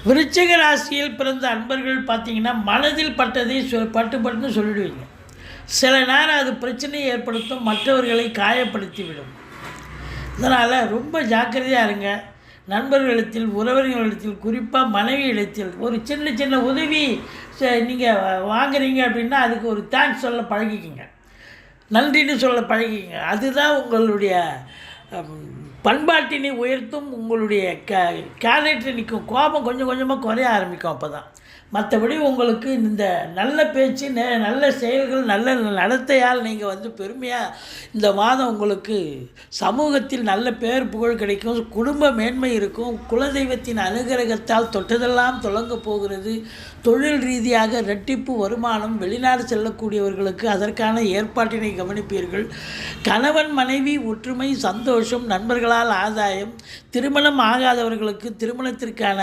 விருச்சிக ராசியில் பிறந்த அன்பர்கள் பார்த்தீங்கன்னா, மனதில் பட்டதை பட்டு பட்டுன்னு சொல்லிடுவீங்க. சில நேரம் அது பிரச்சனையை ஏற்படுத்தும், மற்றவர்களை காயப்படுத்திவிடும். இதனால் ரொம்ப ஜாக்கிரதையாக இருங்க. நண்பர்களிடத்தில், உறவினர்களிடத்தில், குறிப்பாக மனைவி இடத்தில் ஒரு சின்ன சின்ன உதவி நீங்கள் வாங்குறீங்க அப்படின்னா, அதுக்கு ஒரு தேங்க்ஸ் சொல்ல பழகிக்கிங்க, நன்றின்னு சொல்ல பழகிக்கிங்க. அதுதான் உங்களுடைய பண்பாட்டினை உயர்த்தும், உங்களுடைய கேரக்டர் நிற்கும். கோபம் கொஞ்சம் கொஞ்சமாக குறைய ஆரம்பிக்கும். அப்போ தான் மற்றபடி உங்களுக்கு இந்த நல்ல பேச்சு, நல்ல செயல்கள், நல்ல நடத்தையால் நீங்கள் பெருமையாக இந்த மாதம் உங்களுக்கு சமூகத்தில் நல்ல பேர் புகழ் கிடைக்கும், குடும்ப மேன்மை இருக்கும், குலதெய்வத்தின் அனுகிரகத்தால் தொட்டதெல்லாம் தொடங்க போகிறது. தொழில் ரீதியாக இரட்டிப்பு வருமானம், வெளிநாடு செல்லக்கூடியவர்களுக்கு அதற்கான ஏற்பாட்டினை கவனிப்பீர்கள். கணவன் மனைவி ஒற்றுமை, சந்தோஷம், நண்பர்களால் ஆதாயம், திருமணம் ஆகாதவர்களுக்கு திருமணத்திற்கான